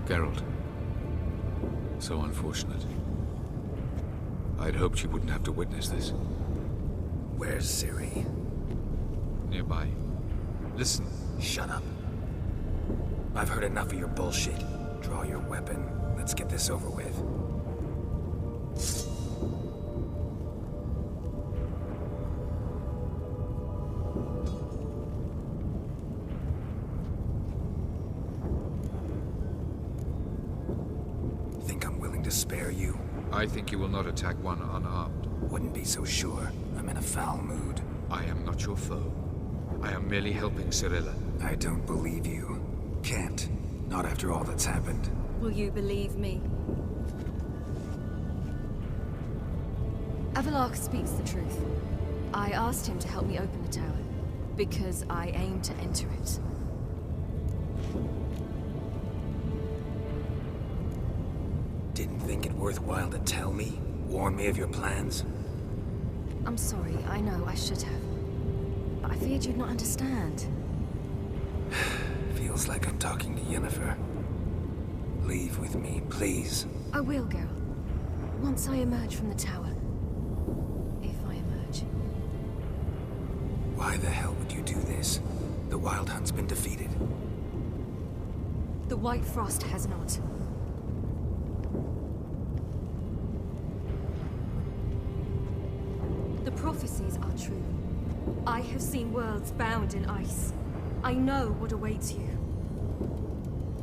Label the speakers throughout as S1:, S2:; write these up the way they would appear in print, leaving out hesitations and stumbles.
S1: Geralt. So unfortunate. I'd hoped you wouldn't have to witness this.
S2: Where's Ciri?
S1: Nearby. Listen.
S2: Shut up. I've heard enough of your bullshit. Draw your weapon. Let's get this over with. Think I'm willing to spare you?
S1: I think you will not attack one unarmed.
S2: Wouldn't be so sure. I'm in a foul mood.
S1: I am not your foe. I am merely helping Cirilla.
S2: I don't believe you. Can't. Not after all that's happened.
S3: Will you believe me? Avalark speaks the truth. I asked him to help me open the tower, because I aim to enter it.
S2: Didn't think it worthwhile to tell me? Warn me of your plans?
S3: I'm sorry, I know I should have. But I feared you'd not understand.
S2: Feels like I'm talking to Yennefer. Leave with me, please.
S3: I will, Geralt. Once I emerge from the tower. If I emerge.
S2: Why the hell would you do this? The Wild Hunt's been defeated.
S3: The White Frost has not. The prophecies are true. I have seen worlds bound in ice. I know what awaits you.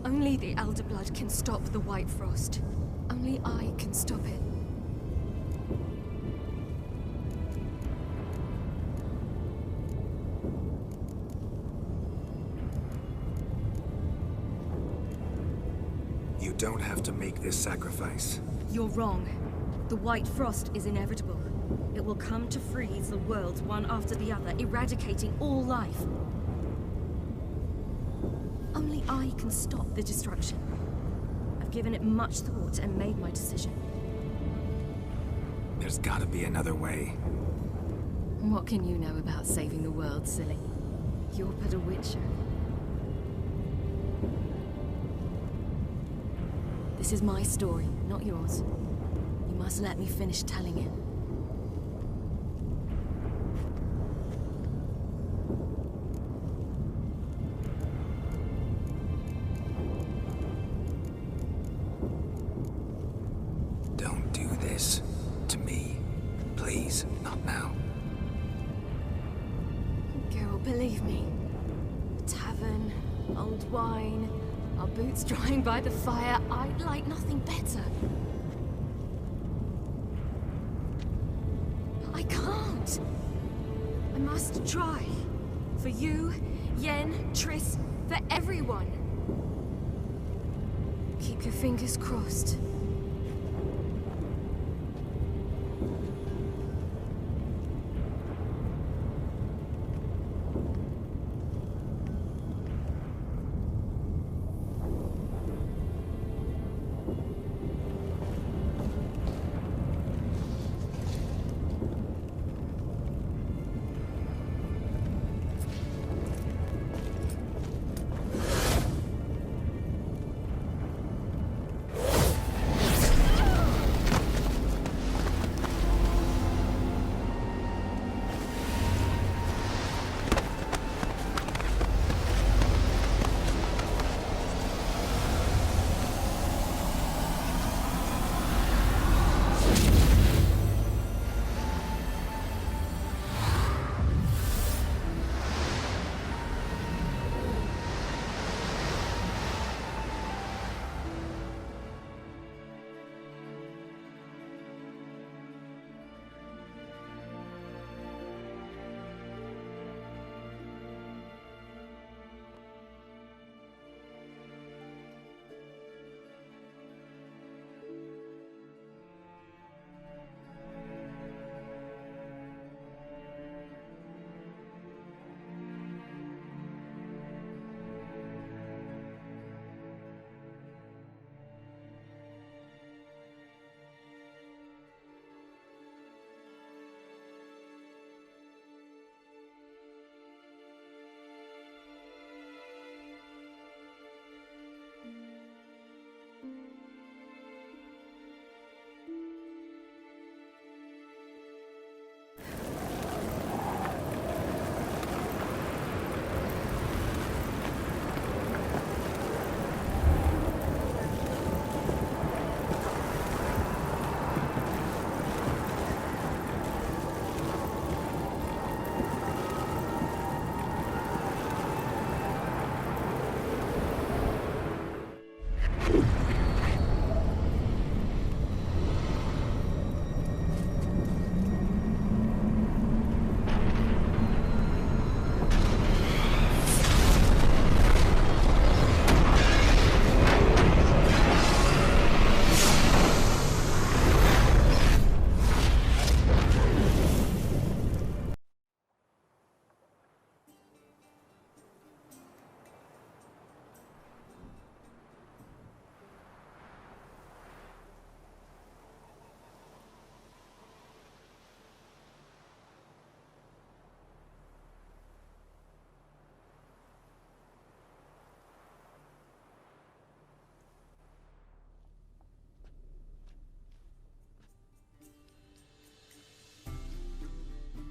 S3: Only the Elder Blood can stop the White Frost. Only I can stop it.
S2: You don't have to make this sacrifice.
S3: You're wrong. The White Frost is inevitable. It will come to freeze the worlds one after the other, eradicating all life. Only I can stop the destruction. I've given it much thought and made my decision.
S2: There's gotta be another way.
S3: What can you know about saving the world, silly? You're but a witcher. This is my story, not yours. You must let me finish telling it.
S2: Don't do this to me. Please, not now.
S3: Geralt, believe me. A tavern, old wine, our boots drying by the fire. I'd like nothing better. I can't. I must try. For you, Yen, Triss, for everyone. Keep your fingers crossed.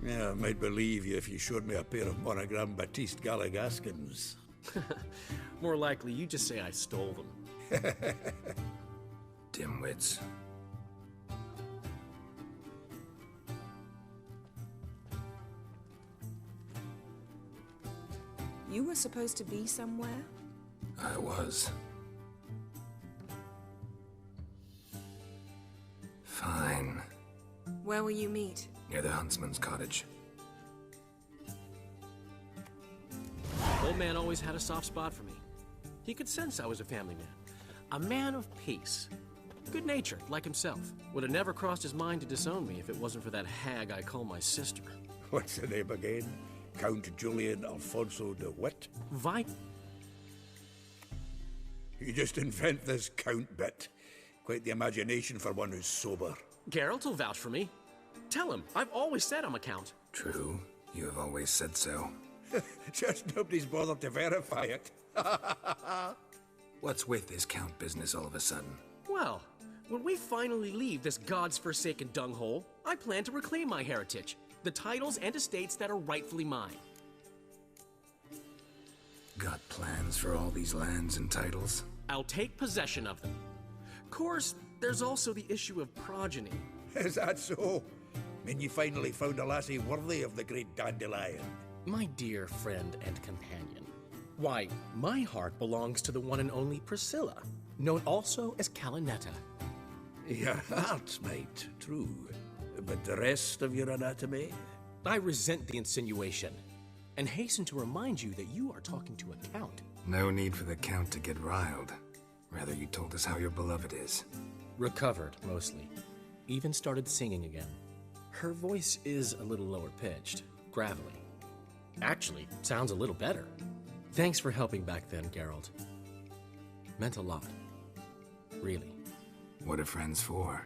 S4: Yeah, I might believe you if you showed me a pair of monogram Batiste Galligaskins.
S5: More likely, you just say I stole them.
S2: Dimwits.
S6: You were supposed to be somewhere?
S2: I was. Fine.
S6: Where will you meet?
S2: Near the huntsman's cottage.
S5: Old man always had a soft spot for me. He could sense I was a family man. A man of peace. Good-natured, like himself. Would have never crossed his mind to disown me if it wasn't for that hag I call my sister.
S4: What's the name again? Count Julian Alfonso de Witt? You just invent this count bit. Quite the imagination for one who's sober.
S5: Geralt will vouch for me. Tell him, I've always said I'm a count.
S2: True. You have always said so.
S4: Just nobody's bothered to verify it.
S2: What's with this count business all of a sudden?
S5: Well, when we finally leave this god's forsaken dunghole, I plan to reclaim my heritage. The titles and estates that are rightfully mine.
S2: Got plans for all these lands and titles?
S5: I'll take possession of them. Of course, there's also the issue of progeny.
S4: Is that so? Mean you finally found a lassie worthy of the great dandelion?
S5: My dear friend and companion. Why, my heart belongs to the one and only Priscilla, known also as Calinetta.
S4: Your heart, mate, true. But the rest of your anatomy?
S5: I resent the insinuation, and hasten to remind you that you are talking to a count.
S2: No need for the count to get riled. Rather, you told us how your beloved is.
S5: Recovered, mostly. Even started singing again. Her voice is a little lower pitched, gravelly. Actually, sounds a little better. Thanks for helping back then, Geralt. Meant a lot. Really.
S2: What are friends for?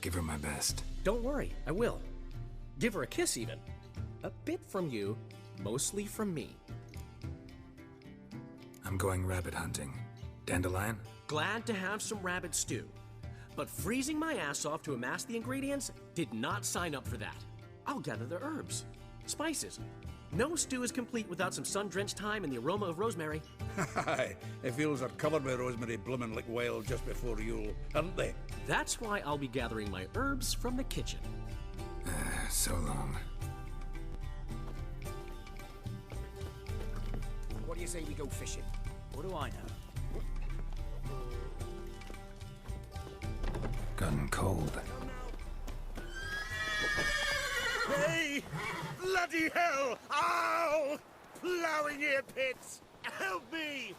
S2: Give her my best.
S5: Don't worry, I will. Give her a kiss, even. A bit from you, mostly from me.
S2: I'm going rabbit hunting. Dandelion?
S5: Glad to have some rabbit stew. But freezing my ass off to amass the ingredients did not sign up for that. I'll gather the herbs, spices. No stew is complete without some sun-drenched thyme and the aroma of rosemary.
S4: Aye, the fields are covered with rosemary blooming like wild just before Yule, aren't they?
S5: That's why I'll be gathering my herbs from the kitchen.
S2: So long.
S7: What do you say we go fishing? What do I know?
S2: Gun cold.
S8: Hey! Bloody hell! Ow! Plowing ear pits! Help me!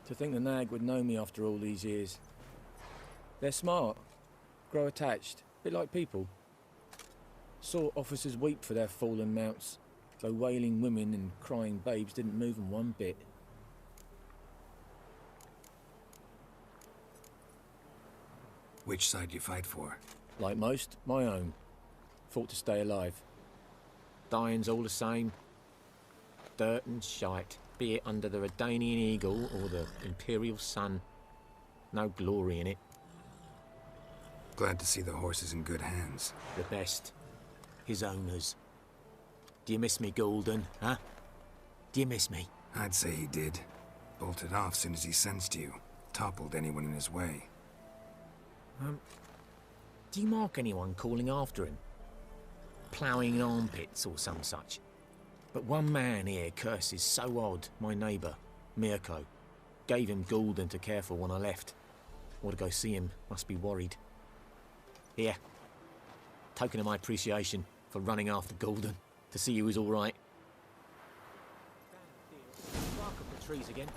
S7: To think the nag would know me after all these years. They're smart, grow attached, a bit like people. Saw officers weep for their fallen mounts, though wailing women and crying babes didn't move them one bit.
S2: Which side you fight for?
S7: Like most, my own. Fought to stay alive. Dying's all the same. Dirt and shite, be it under the Redanian eagle or the Imperial sun. No glory in it.
S2: Glad to see the horse is in good hands.
S7: The best. His owners. Do you miss me, Golden, huh? Do you miss me?
S2: I'd say he did. Bolted off soon as he sensed you. Toppled anyone in his way.
S7: Do you mark anyone calling after him? Ploughing in armpits or some such? But one man here curses so odd, my neighbour, Mirko. Gave him Golden to care for when I left. Ought to go see him, must be worried. Here. Token of my appreciation for running after Golden, to see he was all right. Bark up the trees again.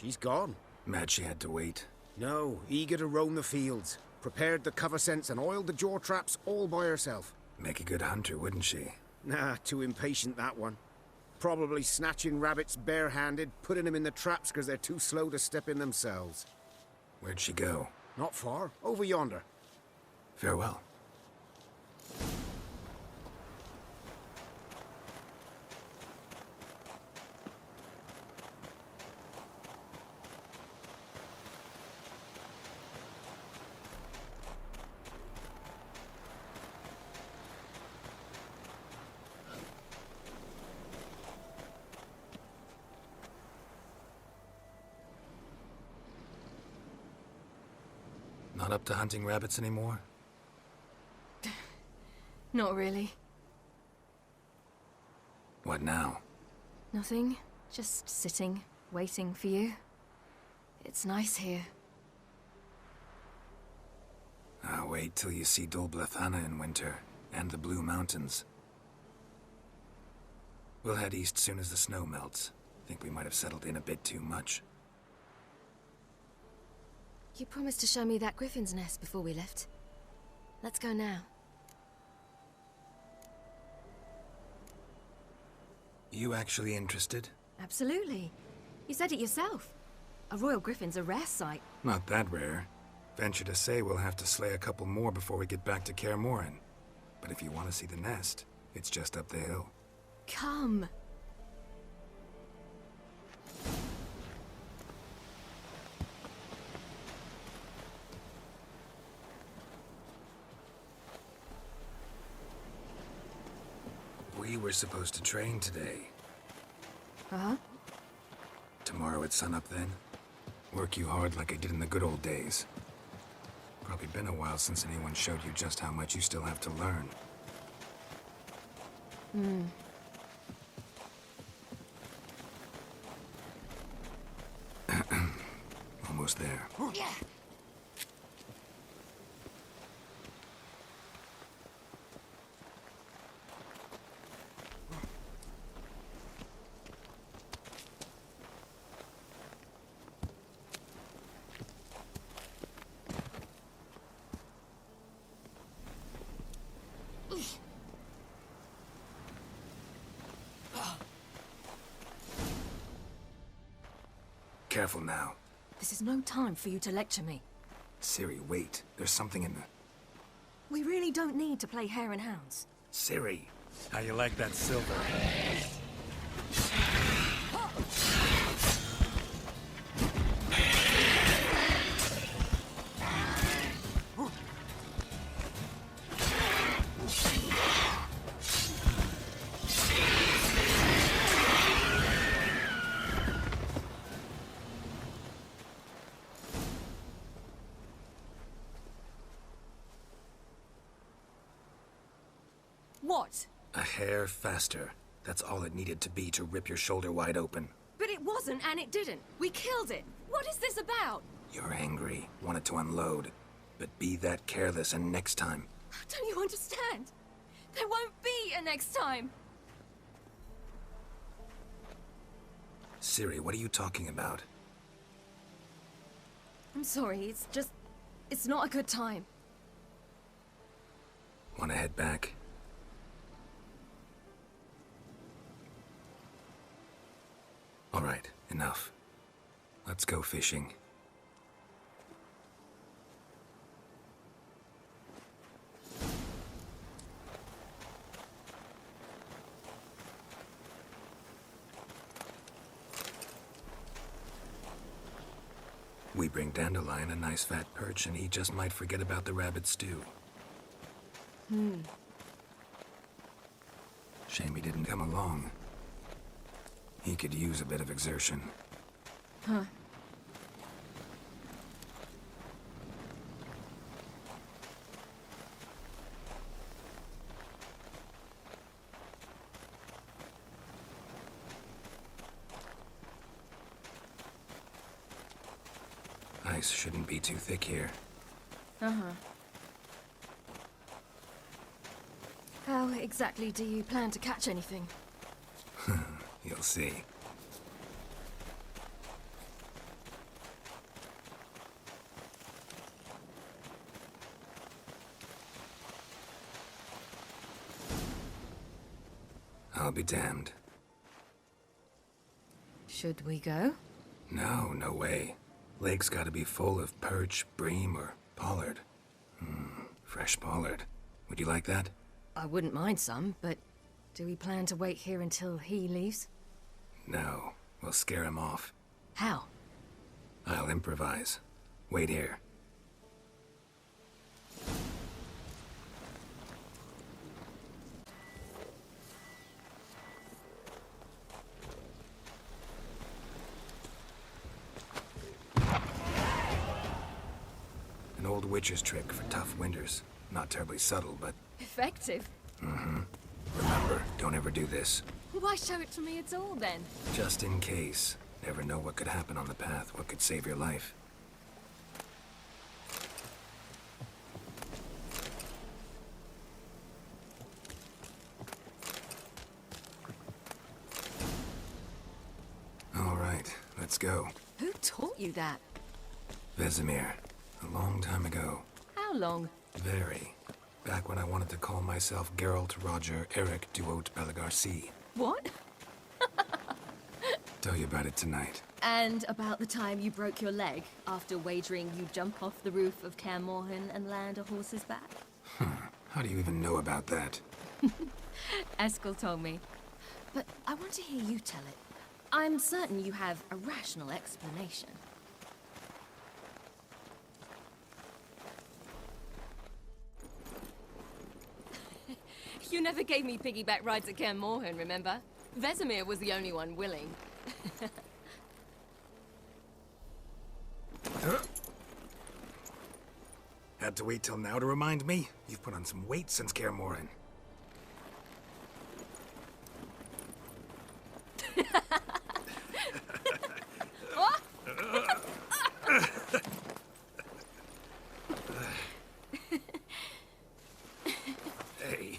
S9: She's gone.
S2: Mad she had to wait.
S9: No, eager to roam the fields. Prepared the cover scents and oiled the jaw traps all by herself.
S2: Make a good hunter, wouldn't she?
S9: Nah, too impatient, that one. Probably snatching rabbits barehanded, putting them in the traps because they're too slow to step in themselves.
S2: Where'd she go?
S9: Not far. Over yonder.
S2: Farewell. Not up to hunting rabbits anymore?
S3: Not really.
S2: What now?
S3: Nothing. Just sitting, waiting for you. It's nice here.
S2: I'll wait till you see Dol Blethana in winter, and the Blue Mountains. We'll head east soon as the snow melts. Think we might have settled in a bit too much.
S3: You promised to show me that griffin's nest before we left. Let's go now.
S2: You actually interested?
S3: Absolutely. You said it yourself. A royal griffin's a rare sight.
S2: Not that rare. Venture to say we'll have to slay a couple more before we get back to Kaer Morhen. But if you want to see the nest, it's just up the hill.
S3: Come.
S2: We were supposed to train today.
S3: Uh-huh.
S2: Tomorrow at sunup then? Work you hard like I did in the good old days. Probably been a while since anyone showed you just how much you still have to learn. Almost there.
S3: Yeah.
S2: Careful now.
S3: This is no time for you to lecture me.
S2: Ciri, wait. There's something in the...
S3: We really don't need to play hare and hounds.
S2: Ciri! How you like that silver?
S3: What?
S2: A hair faster. That's all it needed to be to rip your shoulder wide open.
S3: But it wasn't, and it didn't. We killed it. What is this about?
S2: You're angry, wanted to unload. But be that careless and next time.
S3: Don't you understand? There won't be a next time.
S2: Ciri, what are you talking about?
S3: I'm sorry, it's not a good time.
S2: Want to head back? All right, enough. Let's go fishing. We bring Dandelion a nice fat perch, and he just might forget about the rabbit stew. Shame he didn't come along. He could use a bit of exertion.
S3: Huh.
S2: Ice shouldn't be too thick here.
S3: Uh-huh. How exactly do you plan to catch anything?
S2: You'll see. I'll be damned.
S3: Should we go?
S2: No, no way. Lake's gotta be full of perch, bream, or pollard. Fresh pollard. Would you like that?
S3: I wouldn't mind some, but do we plan to wait here until he leaves?
S2: No. We'll scare him off.
S3: How?
S2: I'll improvise. Wait here. An old witch's trick for tough winters. Not terribly subtle, but...
S3: Effective?
S2: Remember, don't ever do this.
S3: Why show it to me at all, then?
S2: Just in case. Never know what could happen on the path, what could save your life. All right, let's go.
S3: Who taught you that?
S2: Vesemir. A long time ago.
S3: How long?
S2: Very. Back when I wanted to call myself Geralt Roger Eric Duot Belagarcy.
S3: What?
S2: Tell you about it tonight.
S3: And about the time you broke your leg after wagering you'd jump off the roof of Kaer Morhen and land a horse's back?
S2: How do you even know about that?
S3: Eskel told me. But I want to hear you tell it. I'm certain you have a rational explanation. You never gave me piggyback rides at Kaer Morhen, remember? Vesemir was the only one willing.
S2: Had to wait till now to remind me? You've put on some weight since Kaer Morhen. Hey.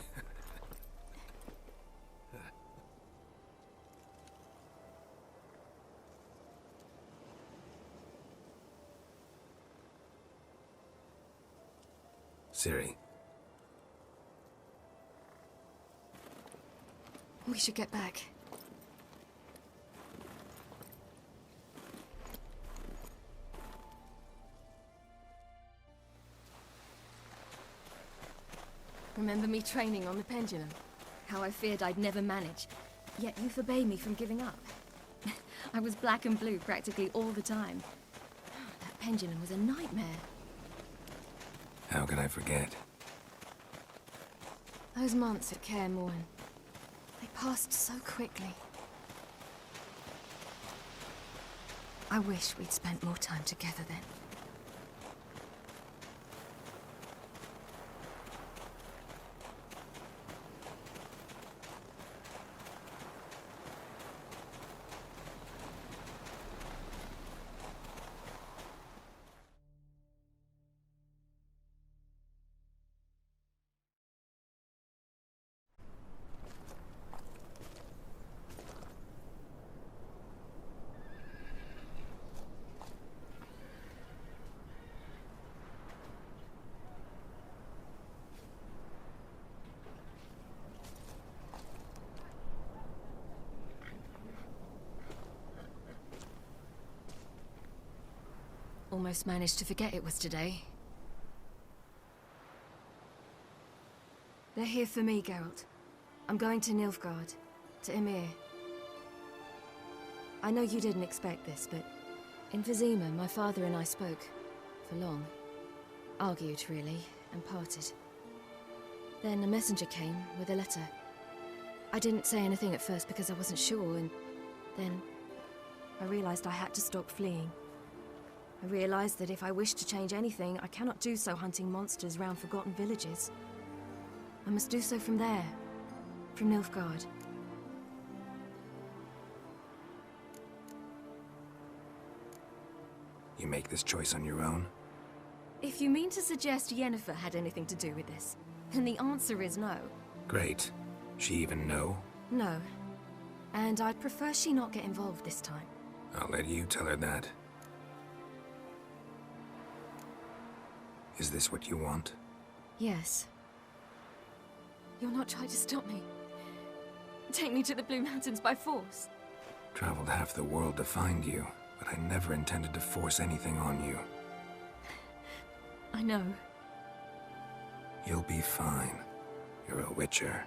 S2: Ciri.
S3: We should get back. Remember me training on the pendulum? How I feared I'd never manage. Yet you forbade me from giving up. I was black and blue practically all the time. That pendulum was a nightmare.
S2: How could I forget?
S3: Those months at Kaer Morhen, they passed so quickly. I wish we'd spent more time together then. Almost managed to forget it was today. They're here for me, Geralt. I'm going to Nilfgaard, to Emir. I know you didn't expect this, but in Vizima, my father and I spoke. For long. Argued, really, and parted. Then a messenger came with a letter. I didn't say anything at first because I wasn't sure, and then I realized I had to stop fleeing. I realized that if I wish to change anything, I cannot do so hunting monsters round forgotten villages. I must do so from there, from Nilfgaard.
S2: You make this choice on your own?
S3: If you mean to suggest Yennefer had anything to do with this, then the answer is no.
S2: Great. She even know?
S3: No. And I'd prefer she not get involved this time.
S2: I'll let you tell her that. Is this what you want?
S3: Yes. You're not trying to stop me. Take me to the Blue Mountains by force?
S2: Traveled half the world to find you, but I never intended to force anything on you.
S3: I know.
S2: You'll be fine. You're a witcher.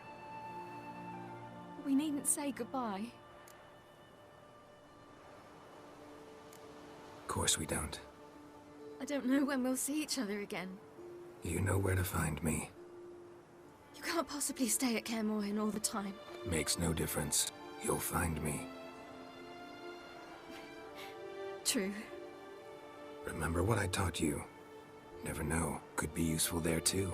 S3: We needn't say goodbye.
S2: Of course we don't.
S3: I don't know when we'll see each other again.
S2: You know where to find me.
S3: You can't possibly stay at Kaer Morhen all the time.
S2: Makes no difference. You'll find me.
S3: True.
S2: Remember what I taught you. Never know. Could be useful there too.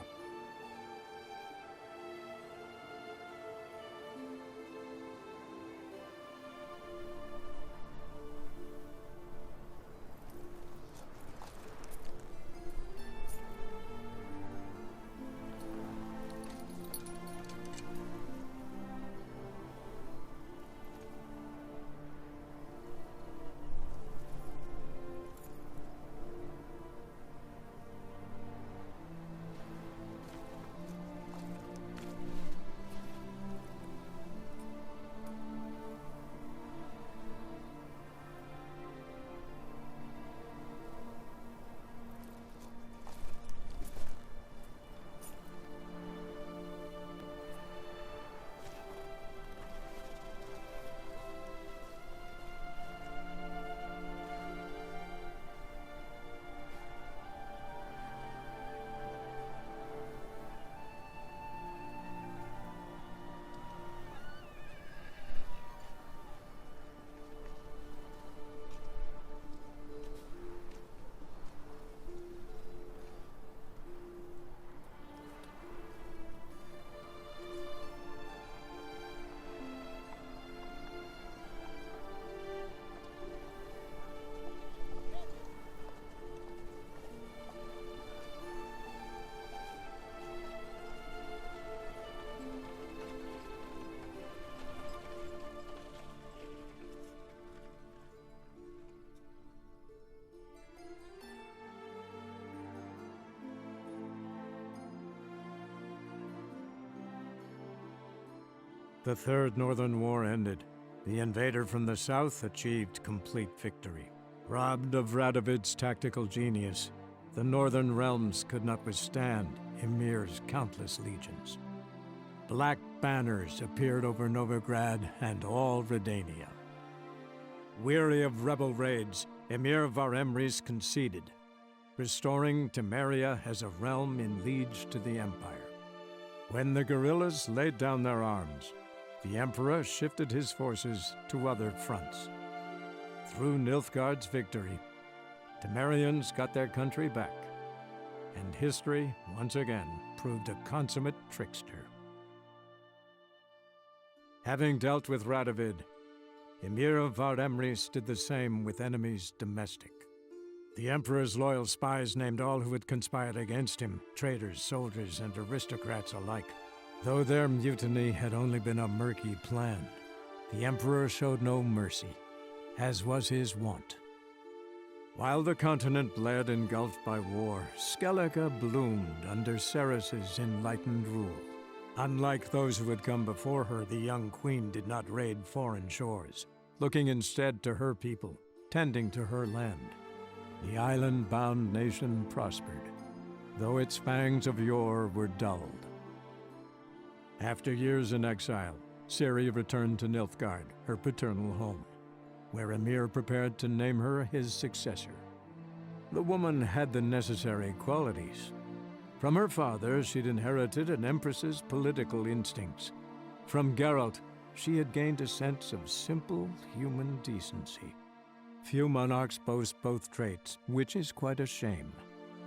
S10: The Third Northern War ended. The invader from the south achieved complete victory. Robbed of Radovid's tactical genius, the Northern realms could not withstand Ymir's countless legions. Black banners appeared over Novigrad and all Redania. Weary of rebel raids, Ymir Varemrys conceded, restoring Temeria as a realm in liege to the Empire. When the guerrillas laid down their arms, the Emperor shifted his forces to other fronts. Through Nilfgaard's victory, Temerians got their country back, and history, once again, proved a consummate trickster. Having dealt with Radovid, Ymir of Varemrys did the same with enemies domestic. The Emperor's loyal spies named all who had conspired against him, traitors, soldiers, and aristocrats alike. Though their mutiny had only been a murky plan, the Emperor showed no mercy, as was his wont. While the continent bled engulfed by war, Skellige bloomed under Ceres's enlightened rule. Unlike those who had come before her, the young queen did not raid foreign shores, looking instead to her people, tending to her land. The island-bound nation prospered, though its fangs of yore were dulled. After years in exile, Ciri returned to Nilfgaard, her paternal home, where Ymir prepared to name her his successor. The woman had the necessary qualities. From her father, she'd inherited an empress's political instincts. From Geralt, she had gained a sense of simple human decency. Few monarchs boast both traits, which is quite a shame.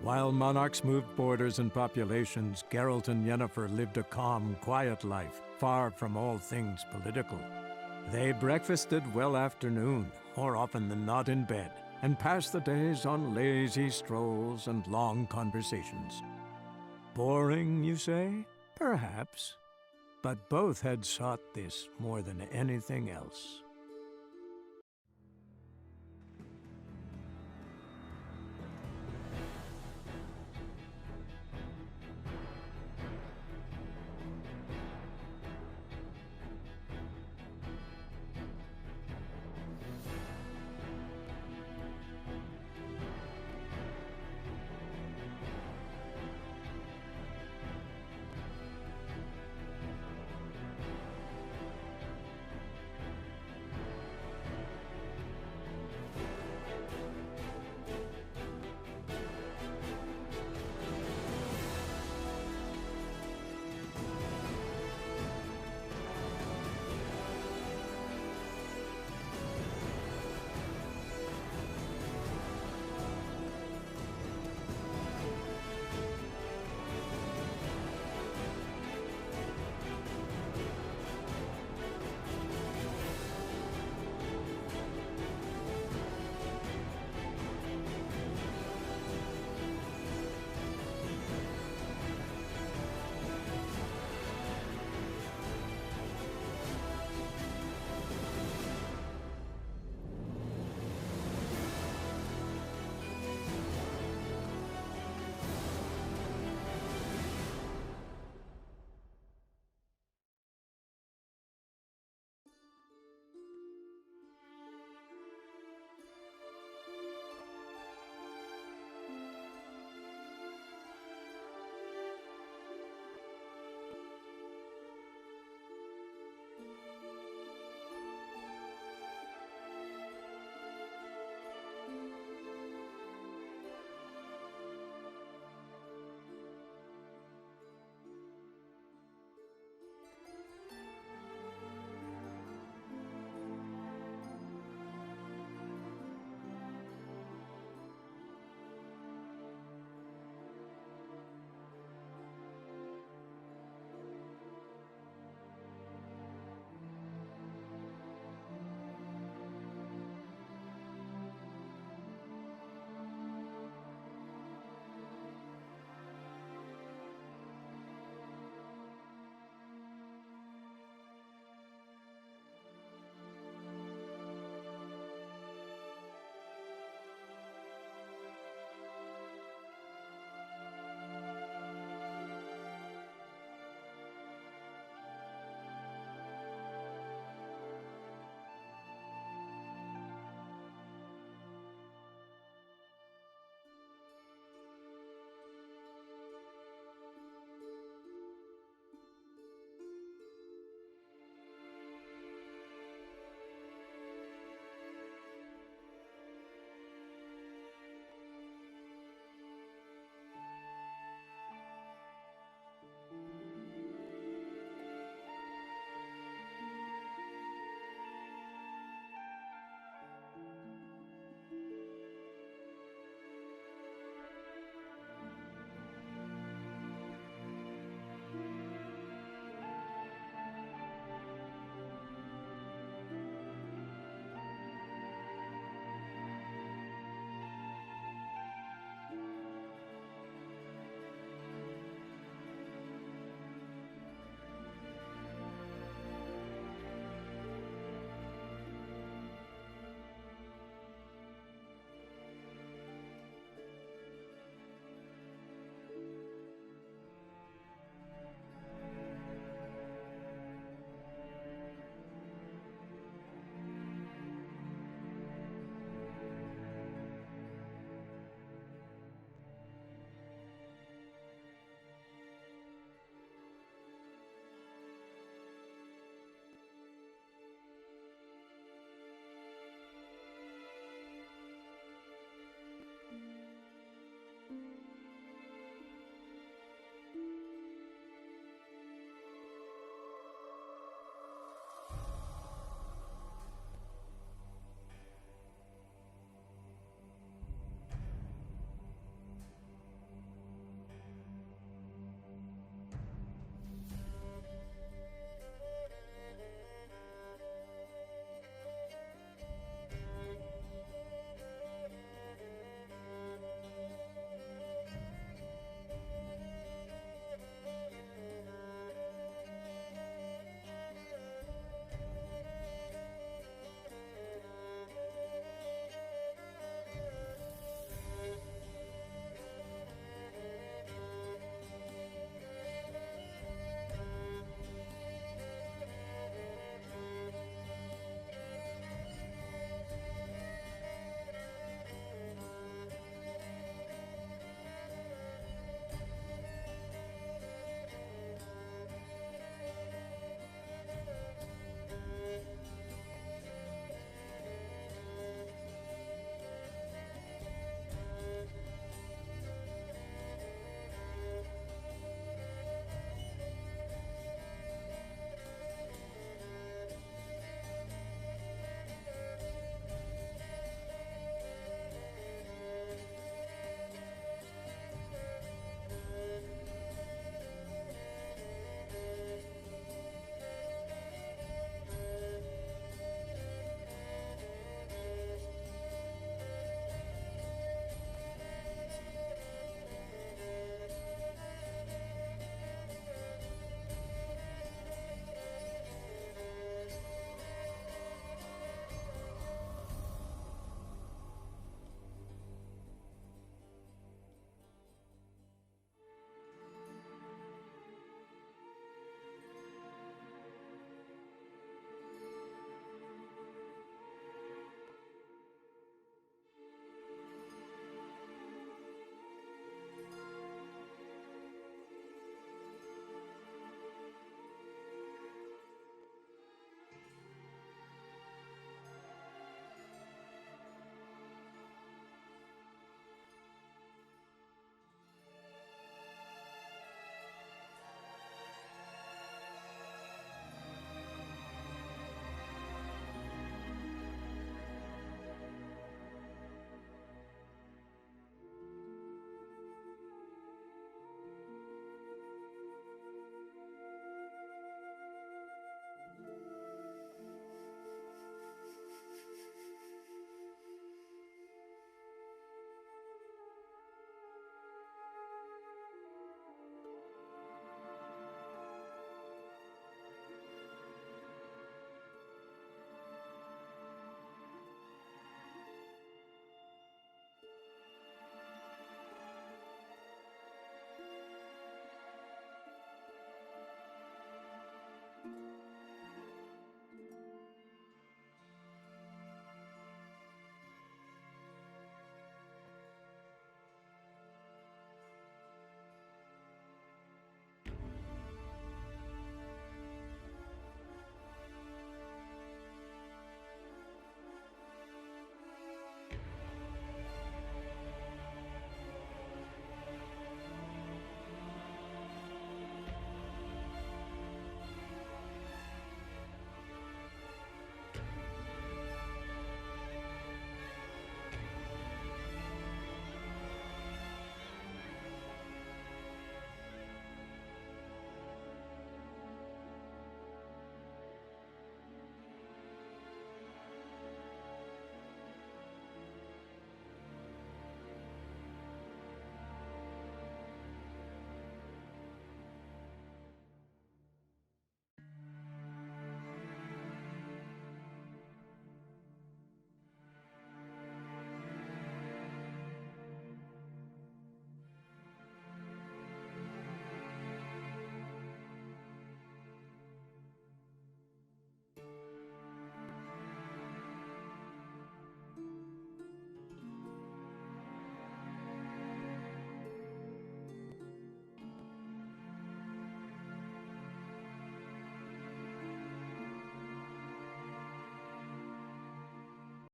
S10: While monarchs moved borders and populations, Geralt and Yennefer lived a calm, quiet life, far from all things political. They breakfasted well after noon, more often than not in bed, and passed the days on lazy strolls and long conversations. Boring, you say? Perhaps. But both had sought this more than anything else.